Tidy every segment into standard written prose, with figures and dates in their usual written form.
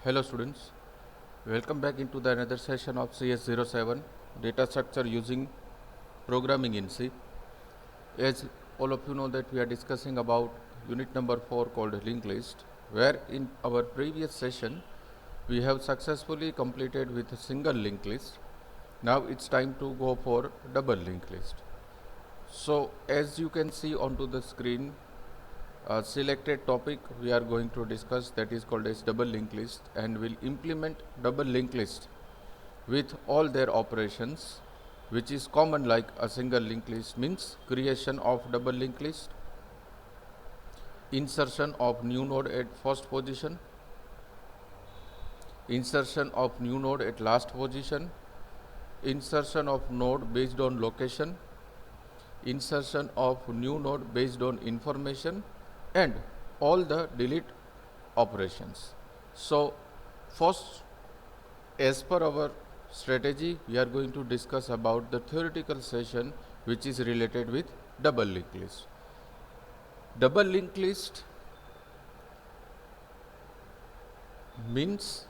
Hello students, welcome back into the another session of CS07 data structure using programming in C. As all of you know that we are discussing about unit number 4 called linked list, where in our previous session we have successfully completed with a single linked list. Now it's time to go for double linked list. So as you can see onto the screen, a selected topic we are going to discuss, that is called as double linked list, and will implement double linked list with all their operations, which is common like a single linked list, means creation of double linked list, insertion of new node at first position, insertion of new node at last position, insertion of node based on location, insertion of new node based on information, and all the delete operations. So first, as per our strategy, we are going to discuss about the theoretical session which is related with double linked list. Double linked list means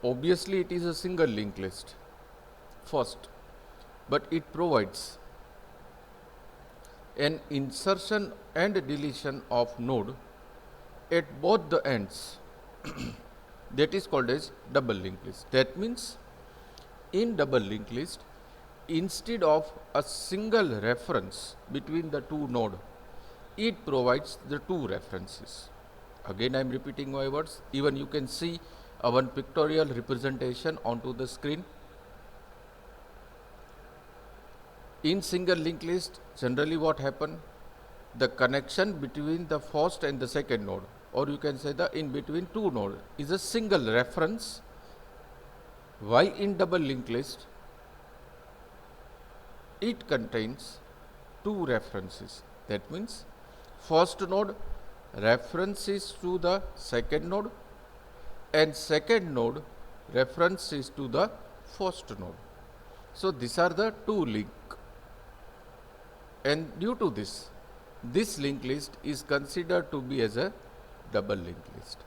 obviously it is a single linked list first, but it provides an insertion and deletion of node at both the ends. That is called as double linked list. That means in double linked list, instead of a single reference between the two nodes, it provides the two references. Again, I am repeating my words. Even you can see one pictorial representation onto the screen. In single linked list, generally what happen? The connection between the first and the second node, or you can say the in between two nodes, is a single reference. While in double linked list, it contains two references. That means first node references to the second node, and second node references to the first node. So these are the two links. And due to this linked list is considered to be as a double linked list.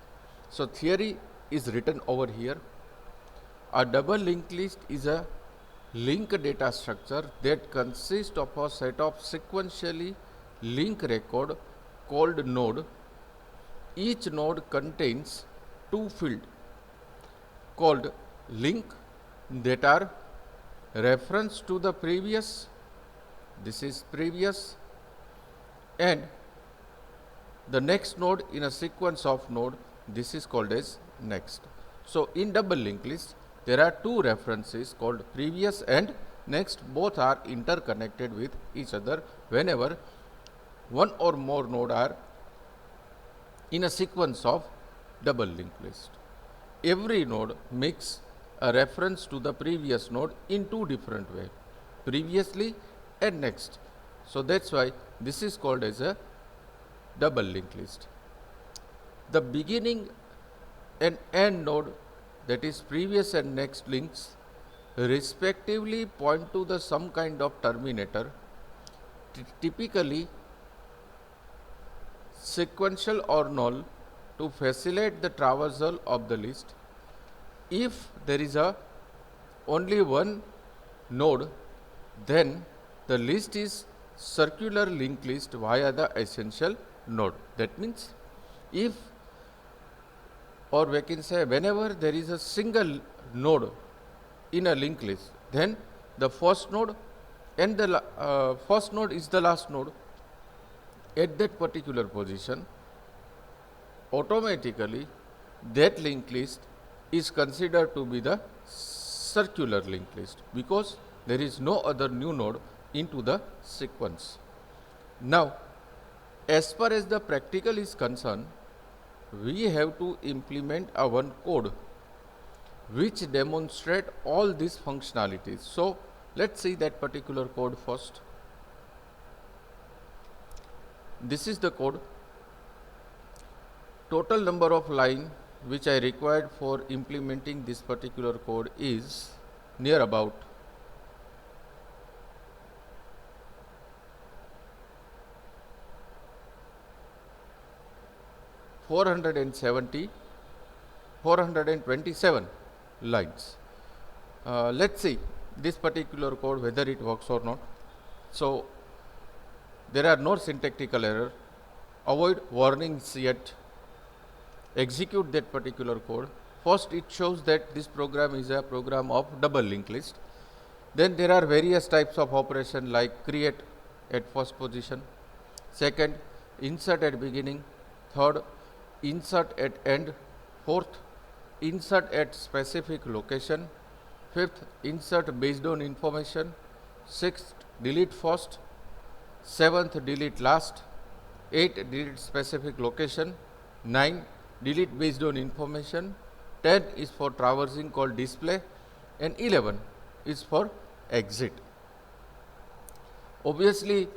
So theory is written over here. A double linked list is a linked data structure that consists of a set of sequentially linked record called node. Each node contains two fields called link that are reference to the previous. This is previous, and the next node in a sequence of node, this is called as next. So in double linked list, there are two references called previous and next. Both are interconnected with each other whenever one or more node are in a sequence of double linked list. Every node makes a reference to the previous node in two different ways, previously and next. So that's why this is called as a double linked list. The beginning and end node, that is previous and next links, respectively point to the some kind of terminator, typically sequential or null, to facilitate the traversal of the list. If there is a only one node, then the list is circular linked list via the essential node. That means if, or we can say whenever there is a single node in a linked list, then the first node and the first node is the last node at that particular position, automatically that linked list is considered to be the circular linked list, because there is no other new node into the sequence. Now, as far as the practical is concerned, we have to implement a one code which demonstrate all these functionalities. So let's see that particular code first. This is the code. Total number of line which I required for implementing this particular code is near about 470 427 lines. Let's see this particular code whether it works or not. So there are no syntactical error. Avoid warnings yet. Execute that particular code. First, it shows that this program is a program of double linked list. Then there are various types of operation like create at first position, second, insert at beginning, third, insert at end, fourth, insert at specific location, fifth, insert based on information, sixth, delete first, seventh, delete last, 8, delete specific location, 9, delete based on information, 10 is for traversing called display, and 11 is for exit. Obviously,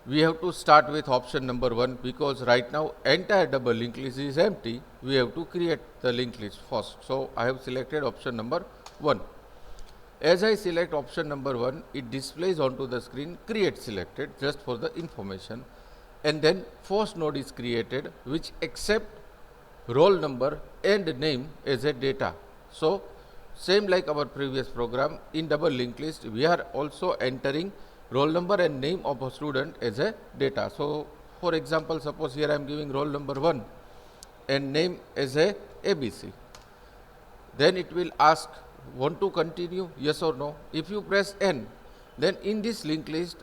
we have to start with option number 1 because right now entire double linked list is empty. We have to create the linked list first. So I have selected option number 1. As I select option number 1, it displays onto the screen create selected just for the information, and then first node is created which accept roll number and name as a data. So same like our previous program, in double linked list we are also entering roll number and name of a student as a data. So for example, suppose here I am giving roll number 1 and name as a ABC. Then it will ask, want to continue, yes or no. If you press N, then in this linked list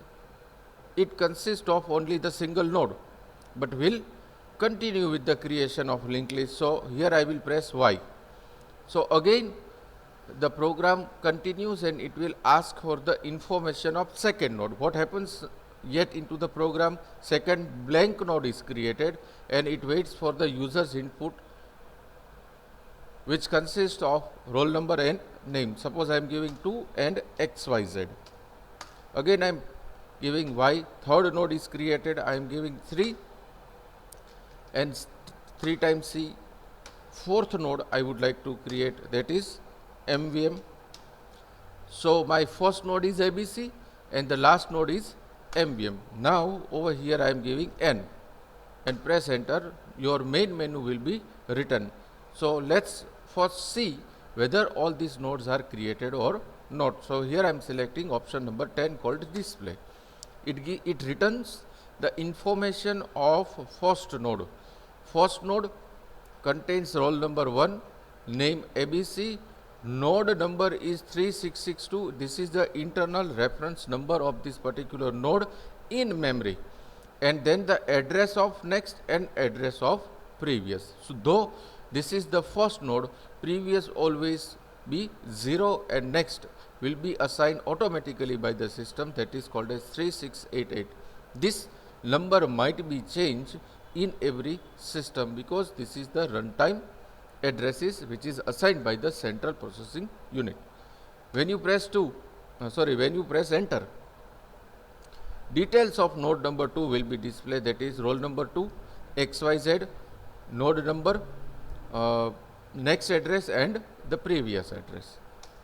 it consists of only the single node, but will continue with the creation of linked list. So here I will press Y. So again the program continues and it will ask for the information of second node. What happens yet into the program? Second blank node is created and it waits for the user's input, which consists of roll number and name. Suppose I am giving 2 and XYZ. Again I am giving Y. Third node is created. I am giving 3 and 3 times C. Fourth node I would like to create, that is MVM. So my first node is ABC and the last node is MVM. Now over here I am giving N and press enter. Your main menu will be written. So let's first see whether all these nodes are created or not. So here I am selecting option number 10 called display. It returns the information of first node. First node contains roll number 1, name ABC, node number is 3662. This is the internal reference number of this particular node in memory, and then the address of next and address of previous. So though this is the first node, previous always be 0 and next will be assigned automatically by the system, that is called as 3688. This number might be changed in every system because this is the runtime addresses which is assigned by the central processing unit. When you press when you press enter, details of node number 2 will be displayed, that is roll number 2, XYZ, node number, next address and the previous address.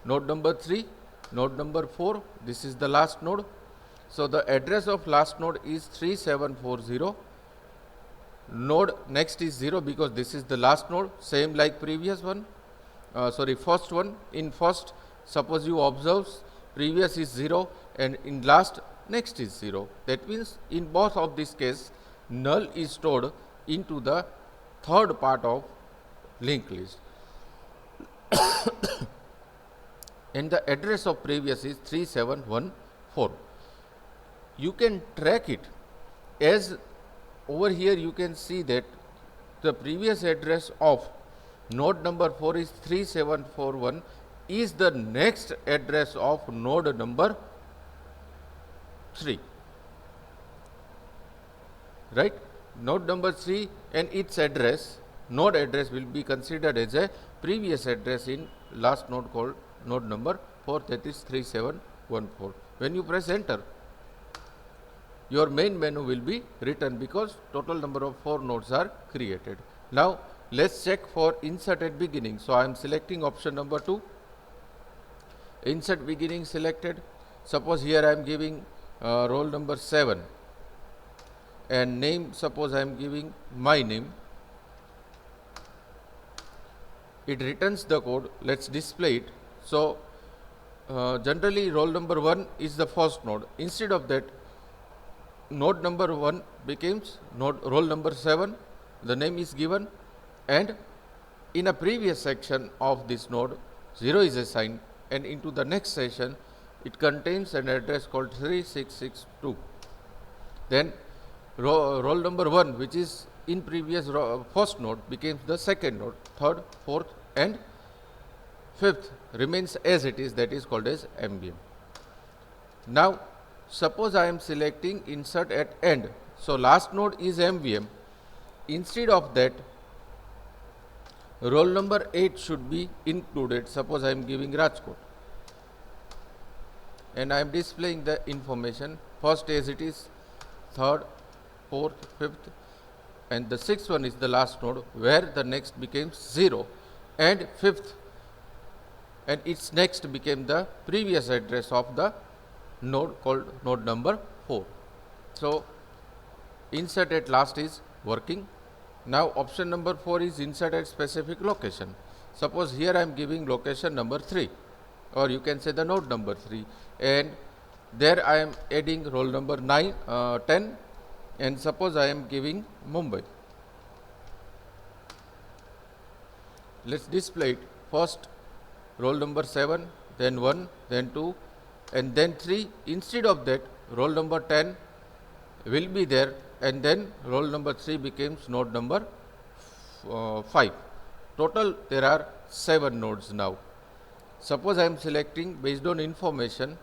Node number 3, node number 4, this is the last node. So the address of last node is 3740. Node next is 0 because this is the last node, same like previous one, first one. In first, suppose you observe previous is 0 and in last next is 0. That means in both of this case null is stored into the third part of linked list and the address of previous is 3714. You can track it as over here you can see that the previous address of node number 4 is 3741 is the next address of node number 3, right? Node number 3 and its address, node address will be considered as a previous address in last node called node number 4, that is 3714. When you press enter, your main menu will be written because total number of 4 nodes are created. Now let's check for insert at beginning. So I am selecting option number 2, insert beginning selected. Suppose here I am giving roll number 7 and name, suppose I am giving my name. it returns the code. Let's display it. So generally roll number 1 is the first node. Instead of that, node number 1 becomes roll number 7, the name is given, and in a previous section of this node 0 is assigned, and into the next session it contains an address called 3662. Then roll number 1, which is in previous first node, becomes the second node, third, fourth and fifth remains as it is, that is called as MVM. Now suppose I am selecting insert at end. So last node is MVM. Instead of that, roll number 8 should be included. Suppose I am giving Rajkot, and I am displaying the information first as it is, third, fourth, fifth, and the sixth one is the last node, where the next becomes 0 and fifth, and its next became the previous address of the node called node number 4. So insert at last is working. Now option number 4 is insert at specific location. Suppose here I am giving location number 3, or you can say the node number 3, and there I am adding roll number 10, and suppose I am giving Mumbai. Let's display it. First roll number 7, then 1, then 2, and then 3. Instead of that, roll number 10 will be there, and then roll number 3 becomes node number 5. Total there are 7 nodes now. Suppose I am selecting based on information,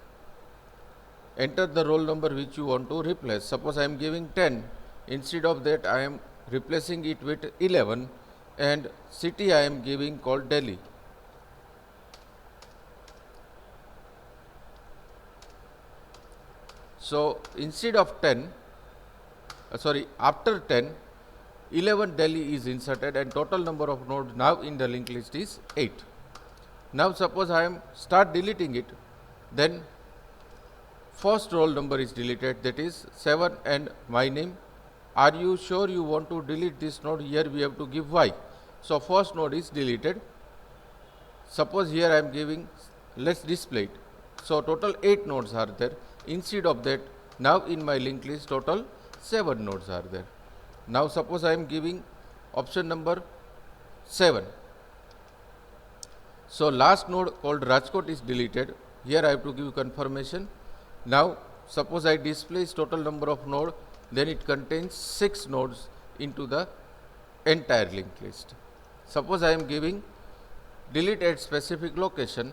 enter the roll number which you want to replace. Suppose I am giving 10. Instead of that, I am replacing it with 11, and city I am giving called Delhi. So instead of 10, after 10, 11 Delhi is inserted, and total number of nodes now in the linked list is 8. Now suppose I am start deleting it, then first roll number is deleted, that is 7 and my name. Are you sure you want to delete this node? Here we have to give Y. So first node is deleted. Suppose here I am giving, let's display it. So total 8 nodes are there. Instead of that, now in my linked list total 7 nodes are there. Now suppose I am giving option number 7. So last node called Rajkot is deleted. Here I have to give confirmation. Now suppose I display total number of node, then it contains 6 nodes into the entire linked list. Suppose I am giving delete at specific location,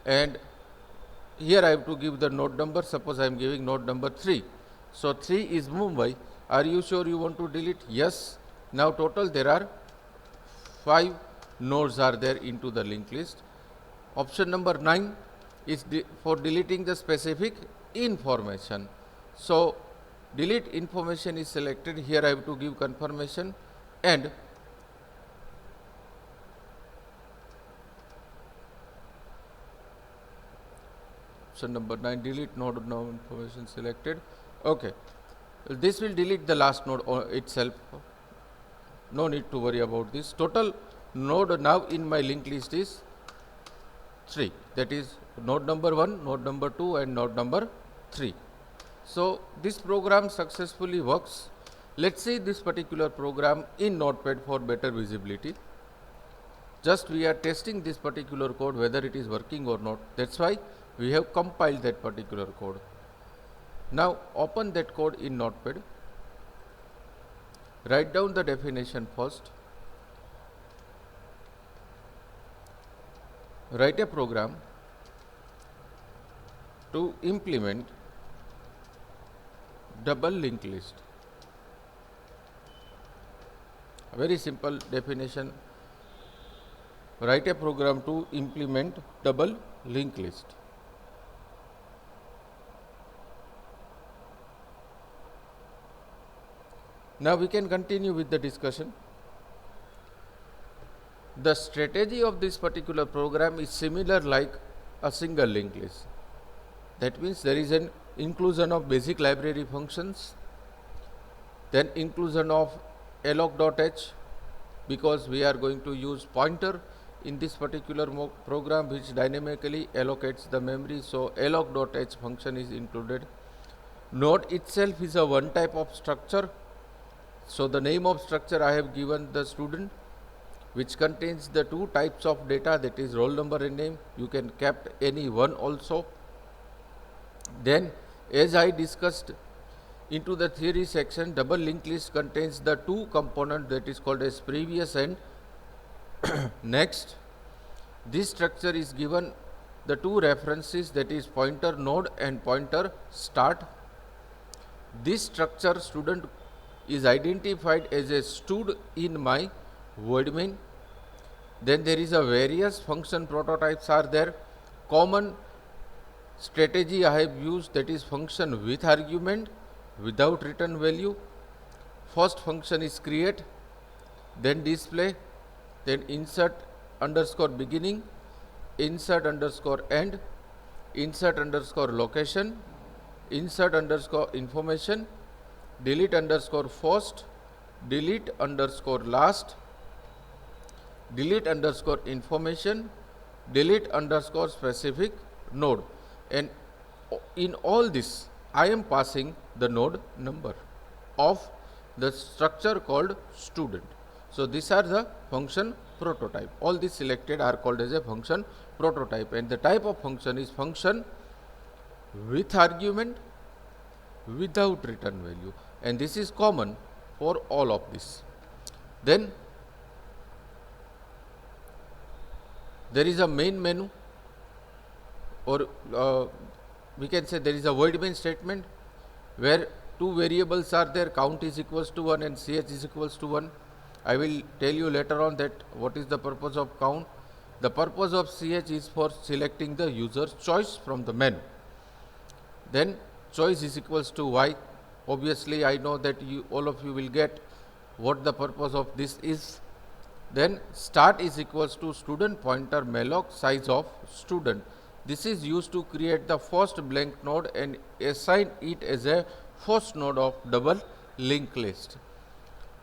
and here I have to give the node number. Suppose I am giving node number 3. So 3 is Mumbai. Are you sure you want to delete? Yes. Now total there are 5 nodes are there into the linked list. Option number 9 is for deleting the specific information. So delete information is selected. Here I have to give confirmation, and option number 9, delete node now information selected. Okay, this will delete the last node itself. No need to worry about this. Total node now in my linked list is 3, that is node number 1, node number 2 and node number 3. So this program successfully works. Let's see this particular program in Notepad for better visibility. Just we are testing this particular code whether it is working or not. That's why we have compiled that particular code. Now open that code in Notepad. Write down the definition first. Write a program to implement double linked list. A very simple definition. Write a program to implement double linked list. Now we can continue with the discussion. The strategy of this particular program is similar like a single linked list. That means there is an inclusion of basic library functions, then inclusion of alloc.h because we are going to use pointer in this particular program which dynamically allocates the memory. So alloc.h function is included. Node itself is a one type of structure. So the name of structure I have given the student, which contains the two types of data, that is roll number and name. You can kept any one also. Then, as I discussed into the theory section, double linked list contains the two component that is called as previous and next. This structure is given the two references, that is pointer node and pointer start. This structure student is identified as a stud in my void main. Then there is a various function prototypes are there. Common strategy I have used, that is function with argument without return value. First function is create, then display, then insert underscore beginning, insert underscore end, insert underscore location, insert underscore information, delete underscore first, delete underscore last, delete underscore information, delete underscore specific node. And in all this I am passing the node number of the structure called student. So these are the function prototype. All these selected are called as a function prototype, and the type of function is function with argument without return value, and this is common for all of this. Then there is a main menu, or we can say there is a void main statement where two variables are there, count is equals to 1 and ch is equals to 1. I will tell you later on that what is the purpose of count. The purpose of ch is for selecting the user's choice from the menu. Then choice is equals to y. Obviously I know that all of you will get what the purpose of this is. Then start is equals to student pointer malloc size of student. This is used to create the first blank node and assign it as a first node of double linked list.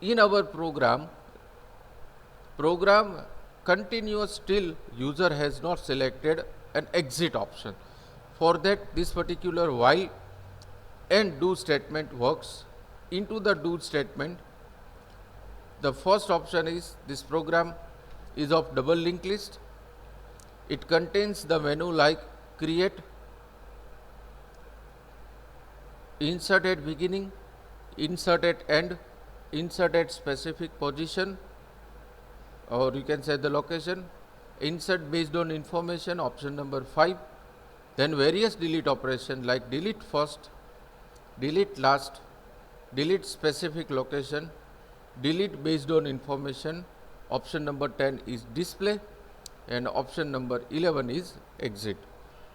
In our program continues till user has not selected an exit option. For that, this particular while and do statement works. Into the do statement, the first option is this program is of double linked list. It contains the menu like create, insert at beginning, insert at end, insert at specific position, or you can say the location, insert based on information, option number 5. Then various delete operation like delete first, delete last, delete specific location, delete based on information, option number 10 is display, and option number 11 is exit.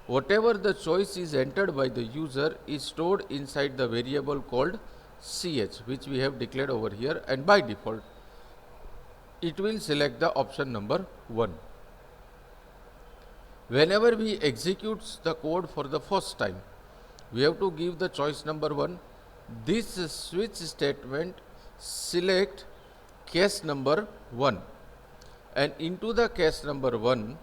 Whatever the choice is entered by the user is stored inside the variable called ch, which we have declared over here, and by default it will select the option number 1. Whenever we execute the code for the first time, we have to give the choice number 1. This switch statement select case number 1, and into the case number 1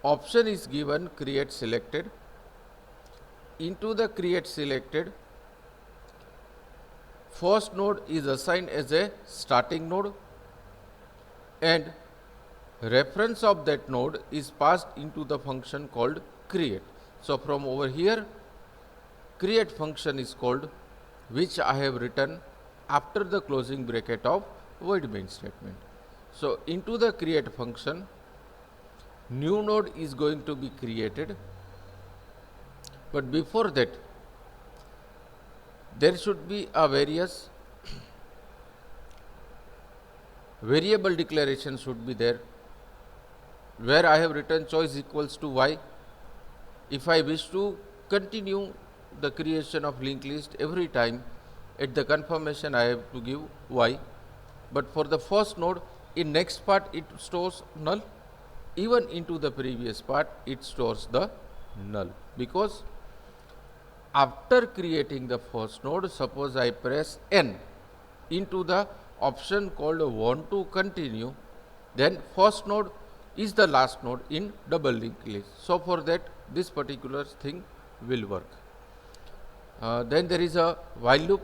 option is given create selected. Into the create selected, first node is assigned as a starting node, and reference of that node is passed into the function called create. So from over here, create function is called, which I have written after the closing bracket of void main statement. So into the create function, new node is going to be created, but before that there should be a various variable declaration should be there, where I have written choice equals to y. If I wish to continue the creation of linked list every time, at the confirmation I have to give y, but for the first node, in next part it stores null, even into the previous part it stores the null, because after creating the first node, suppose I press n into the option called want to continue, then first node is the last node in double linked list. So for that this particular thing will work. Then there is a while loop.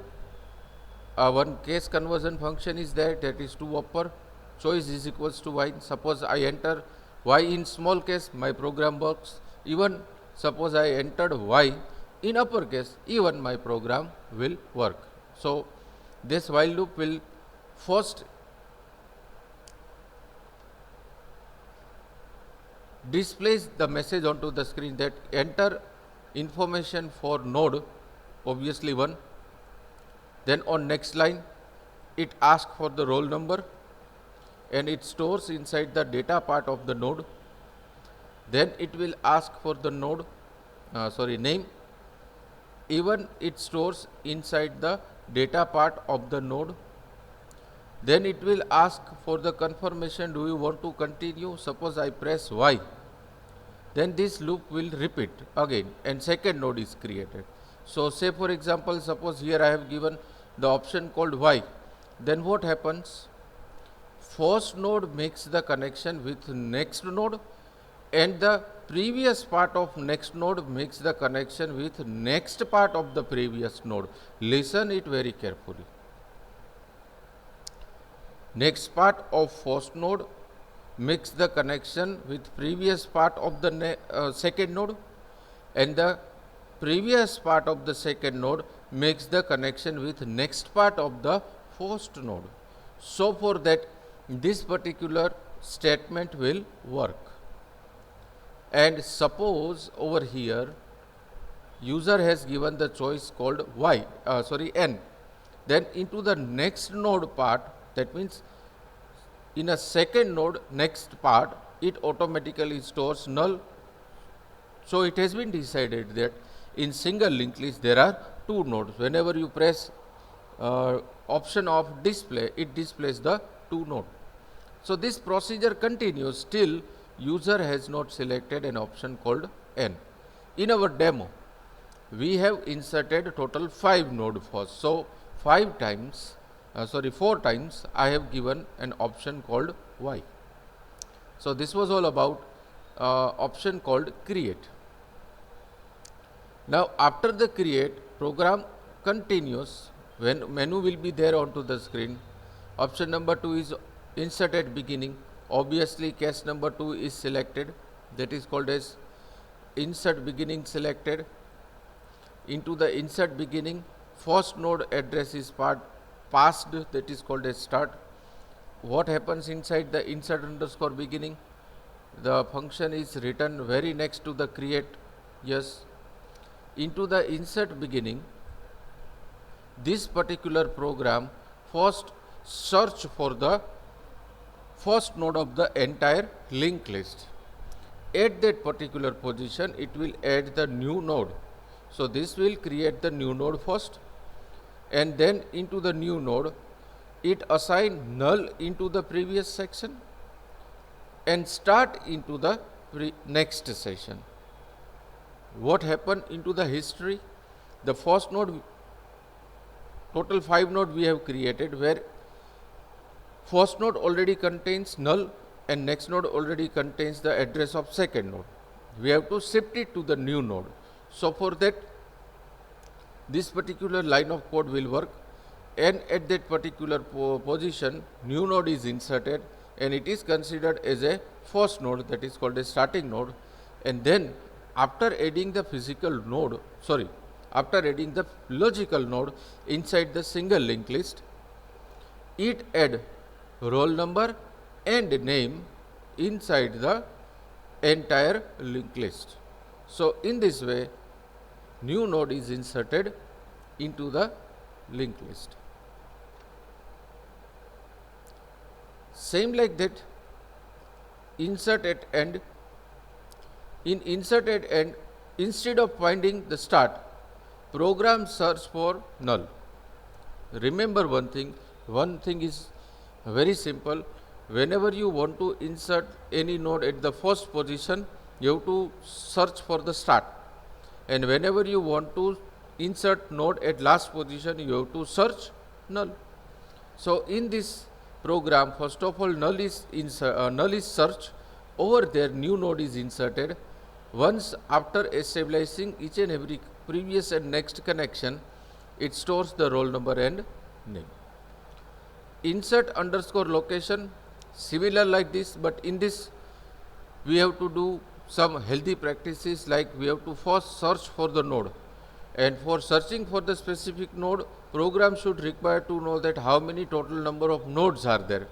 One case conversion function is there, that is to upper choice is equals to y. Suppose I enter y in small case, my program works. Even suppose I entered y in upper case, even my program will work. So this while loop will first displays the message onto the screen that enter information for node, obviously 1. Then on next line it asks for the roll number and it stores inside the data part of the node. Then it will ask for the node name, even it stores inside the data part of the node. Then it will ask for the confirmation, do you want to continue? Suppose I press Y, then this loop will repeat again and second node is created. So say for example, suppose here I have given the option called Y, then what happens? First node makes the connection with next node and the previous part of next node makes the connection with next part of the previous node. Listen it very carefully. Next part of first node makes the connection with previous part of the second node and the previous part of the second node makes the connection with next part of the first node. So for that this particular statement will work. And suppose over here user has given the choice called n, then into the next node part, that means in a second node next part, it automatically stores null. So it has been decided that in single linked list there are two nodes. Whenever you press option of display, it displays the two node. So this procedure continues till user has not selected an option called n. In our demo, we have inserted total 5 node first. So 4 times I have given an option called y. So this was all about option called create. Now after the create, program continues. When menu will be there onto the screen, option number 2 is insert at beginning. Obviously case number 2 is selected, that is called as insert beginning selected. Into the insert beginning, first node address is passed, that is called as start. What happens inside the insert underscore beginning? The function is written very next to the create. Yes. Into the insert beginning, this particular program first search for the first node of the entire linked list. At that particular position, it will add the new node. So this will create the new node first, and then into the new node, it assign null into the previous section and start into the next session. What happened into the history? The first node, total 5 node we have created, where first node already contains null and next node already contains the address of second node. We have to shift it to the new node. So for that, this particular line of code will work, and at that particular position new node is inserted and it is considered as a first node, that is called a starting node. And then after adding the after adding the logical node inside the single linked list, it add roll number and name inside the entire linked list. So in this way, new node is inserted into the linked list. Same like that, insert at end. In insert at end, instead of finding the start, program search for null. Remember one thing is very simple. Whenever you want to insert any node at the first position, you have to search for the start, and whenever you want to insert node at last position, you have to search null. So in this program, first of all null is searched, over there new node is inserted. Once after establishing each and every previous and next connection, it stores the roll number and name. Insert underscore location, similar like this, but in this we have to do some healthy practices, like we have to first search for the node, and for searching for the specific node, program should require to know that how many total number of nodes are there.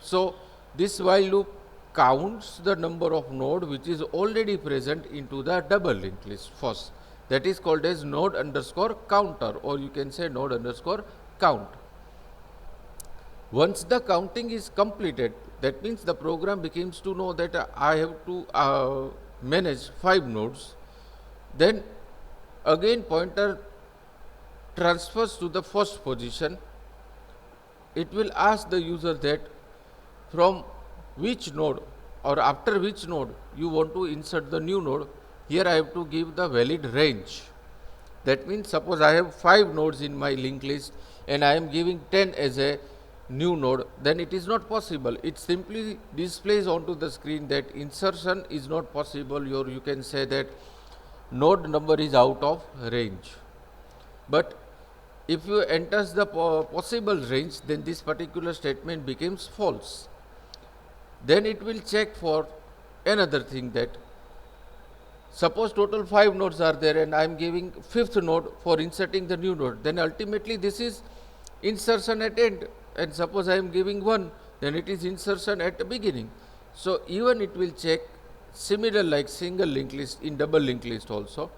So this while loop counts the number of node which is already present into the double linked list first. That is called as node underscore counter, or you can say node underscore count. Once the counting is completed, that means the program begins to know that I have to manage 5 nodes. Then again pointer transfers to the first position. It will ask the user that from which node or after which node you want to insert the new node. Here I have to give the valid range. That means suppose I have 5 nodes in my linked list and I am giving 10 as a new node, then it is not possible. It simply displays onto the screen that insertion is not possible, or you can say that node number is out of range. But if you enters the possible range, then this particular statement becomes false. Then it will check for another thing, that suppose total 5 nodes are there and I am giving 5th node for inserting the new node, then ultimately this is insertion at end, and suppose I am giving 1, then it is insertion at the beginning. So even it will check similar like single linked list in double linked list also.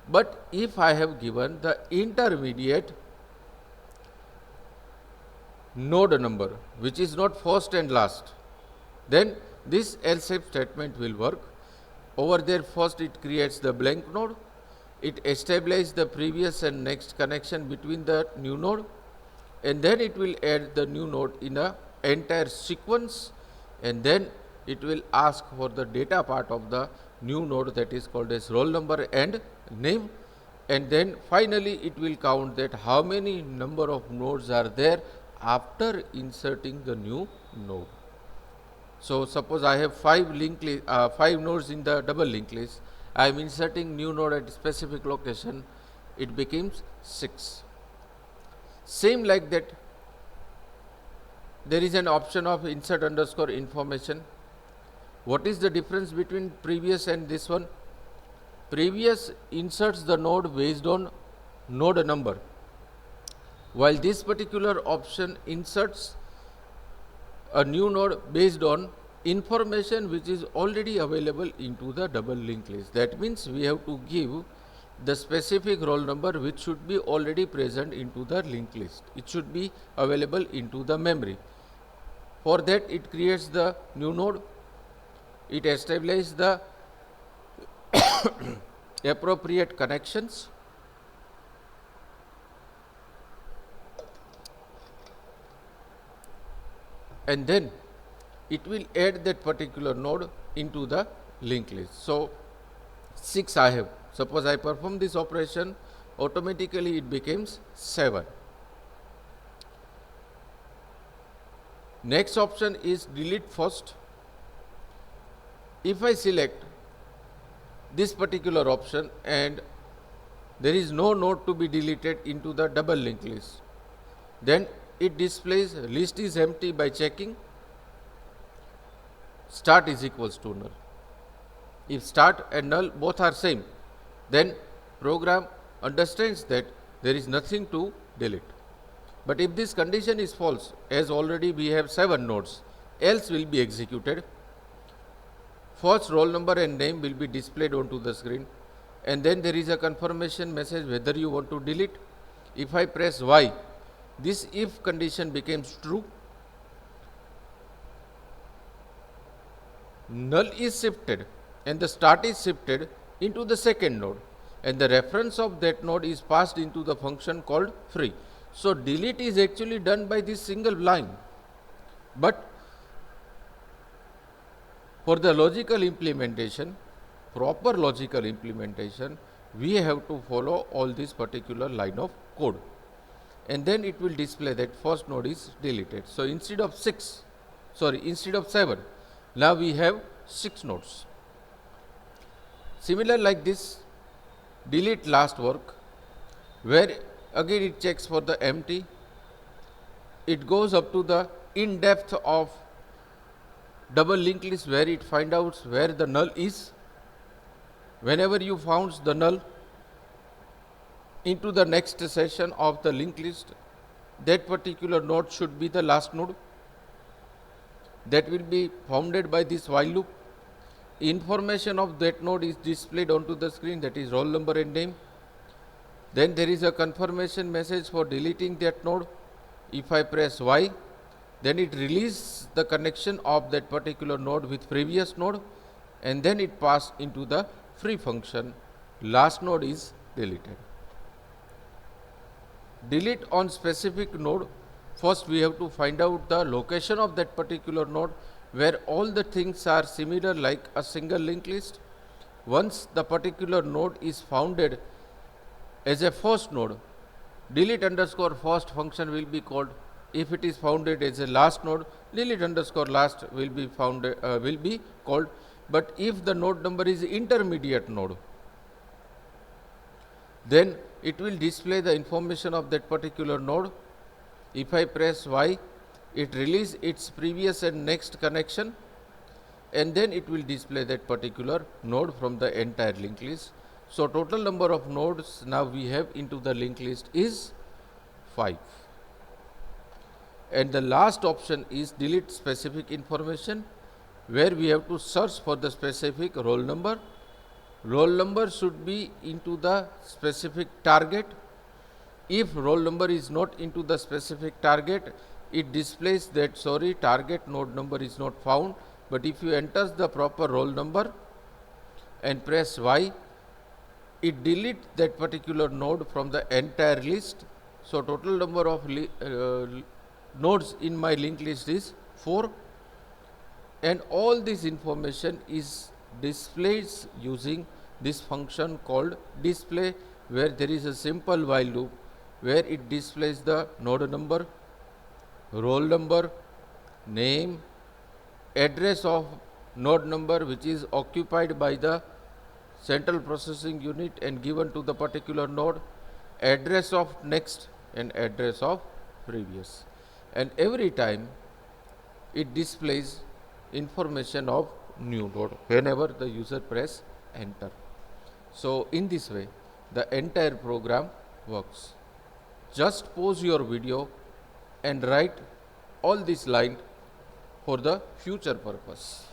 But if I have given the intermediate node number which is not first and last, then this else if statement will work. Over there first it creates the blank node, it establishes the previous and next connection between the new node, and then it will add the new node in a entire sequence, and then it will ask for the data part of the new node, that is called as roll number and name, and then finally it will count that how many number of nodes are there after inserting the new node. So suppose I have 5 nodes in the double linked list, I am inserting new node at specific location, it becomes 6. Same like that, there is an option of insert underscore information. What is the difference between previous and this one? Previous inserts the node based on node number, while this particular option inserts a new node based on information which is already available into the double linked list. That means we have to give the specific roll number which should be already present into the linked list. It should be available into the memory. For that it creates the new node, it establishes the appropriate connections, and then it will add that particular node into the linked list. So 6 I have. Suppose I perform this operation, automatically it becomes 7. Next option is delete first. If I select this particular option and there is no node to be deleted into the double linked list, then it displays list is empty by checking start is equals to null. If start and null both are same, then program understands that there is nothing to delete. But if this condition is false, as already we have 7 nodes, else will be executed. First roll number and name will be displayed onto the screen, and then there is a confirmation message whether you want to delete. If I press Y, this if condition becomes true, null is shifted and the start is shifted into the second node, and the reference of that node is passed into the function called free. So delete is actually done by this single line, but for the logical implementation, proper logical implementation, we have to follow all this particular line of code. and then it will display that first node is deleted. So instead of 7, now we have 6 nodes. Similar like this, delete last work, where again it checks for the empty. It goes up to the in depth of double linked list, where it finds out where the null is. Whenever you found the null into the next session of the linked list, that particular node should be the last node that will be founded by this while loop. Information of that node is displayed onto the screen, that is roll number and name. Then there is a confirmation message for deleting that node. If I press Y, then it releases the connection of that particular node with previous node, and then it passes into the free function. Last node is deleted. Delete on specific node. First we have to find out the location of that particular node where all the things are similar like a single linked list. Once the particular node is founded as a first node, delete underscore first function will be called. If it is founded as a last node, delete underscore last will be called. But if the node number is intermediate node, then it will display the information of that particular node. If I press Y, it releases its previous and next connection, and then it will display that particular node from the entire linked list. So total number of nodes now we have into the linked list is 5. And the last option is delete specific information, where we have to search for the specific roll number. Roll number should be into the specific target. If roll number is not into the specific target, it displays that target node number is not found. But if you enter the proper roll number and press Y, it deletes that particular node from the entire list. So total number of nodes in my linked list is 4, and all this information is displayed using this function called display, where there is a simple while loop where it displays the node number, roll number, name, address of node number which is occupied by the central processing unit and given to the particular node, address of next and address of previous, and every time it displays information of new node whenever the user press enter. So in this way the entire program works. Just pause your video and write all this line for the future purpose.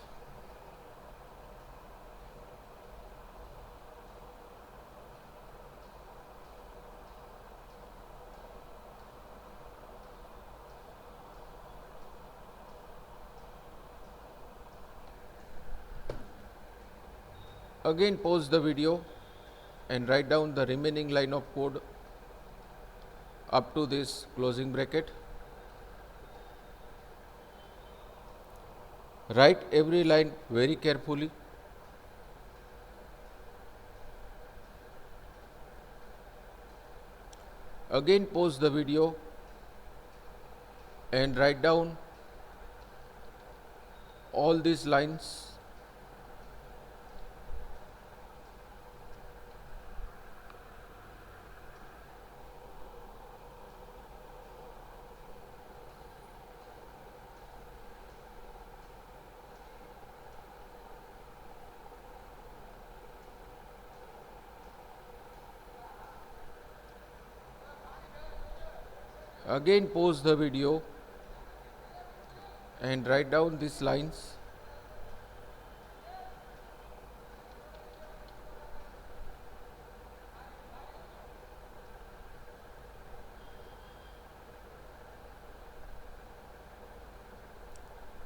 Again pause the video and write down the remaining line of code up to this closing bracket. Write every line very carefully. Again pause the video and write down all these lines. Again pause the video and write down these lines.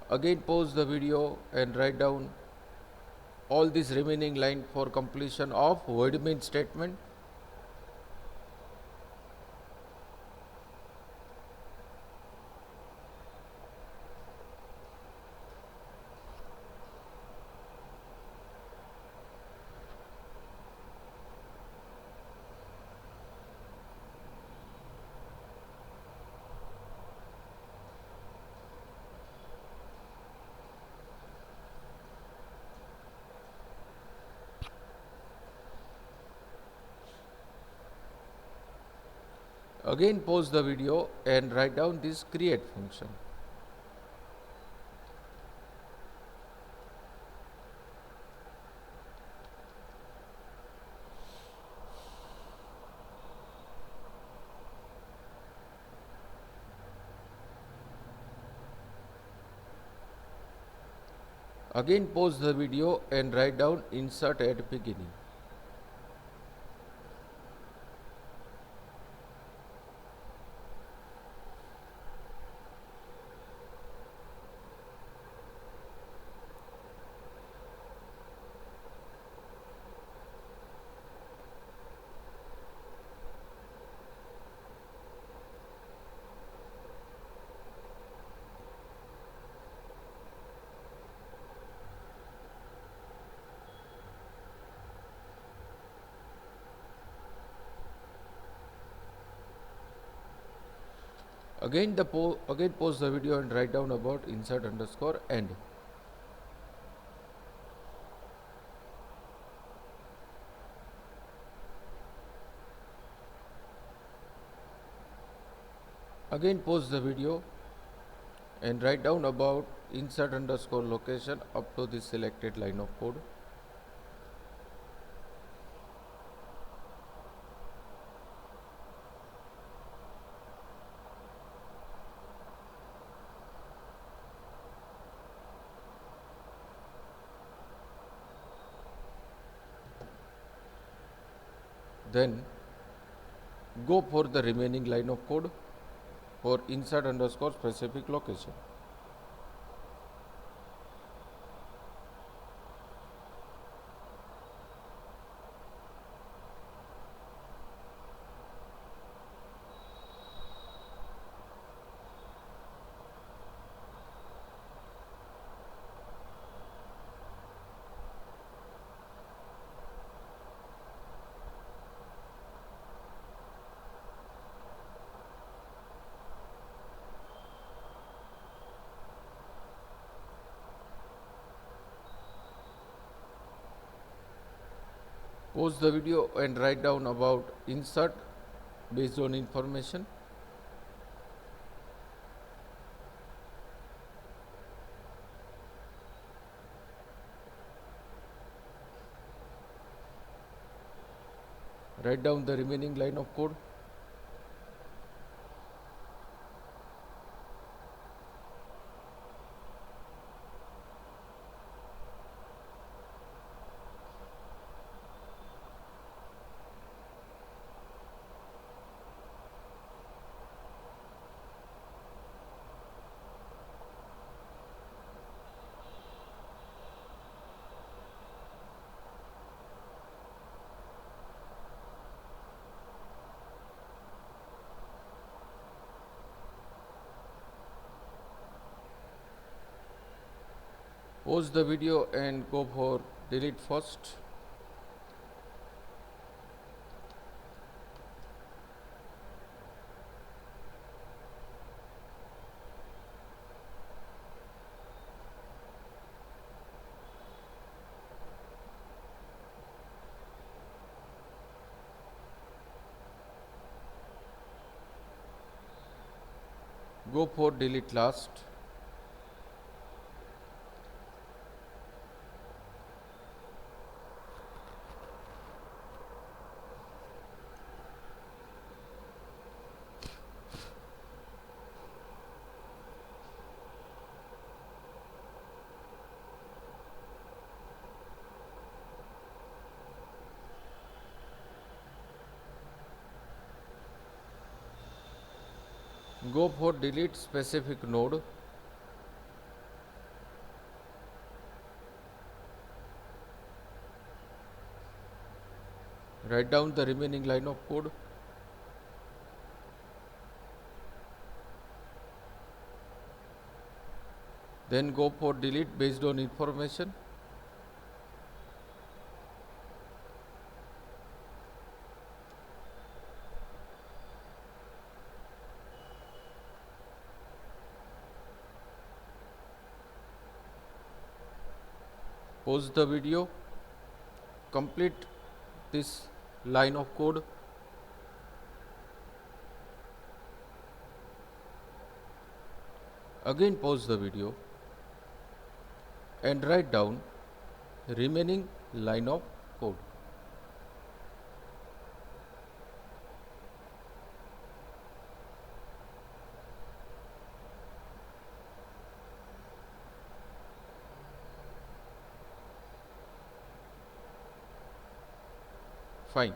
Again pause the video and write down all this remaining line for completion of void main statement. Again pause the video and write down this create function. Again pause the video and write down insert at beginning. Again pause the video and write down about insert underscore end. Again pause the video and write down about insert underscore location up to the selected line of code. Then go for the remaining line of code for insert underscore specific location. Pause the video and write down about insert based on information. Write down the remaining line of code. Pause the video and go for delete first. Go for delete last. Go for delete specific node. Write down the remaining line of code. Then go for delete based on information. Pause the video. Complete this line of code. Again pause the video and write down remaining line of code. Fine.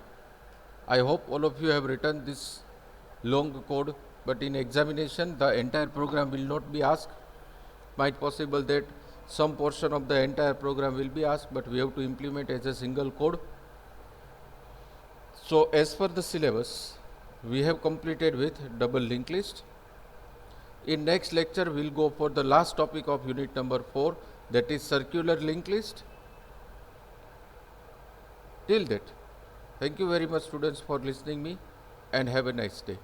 I hope all of you have written this long code, but in examination the entire program will not be asked. Might possible that some portion of the entire program will be asked, but we have to implement as a single code. So as per the syllabus, we have completed with double linked list. In next lecture, we'll go for the last topic of unit number 4, that is circular linked list. Till that, thank you very much students for listening me, and have a nice day.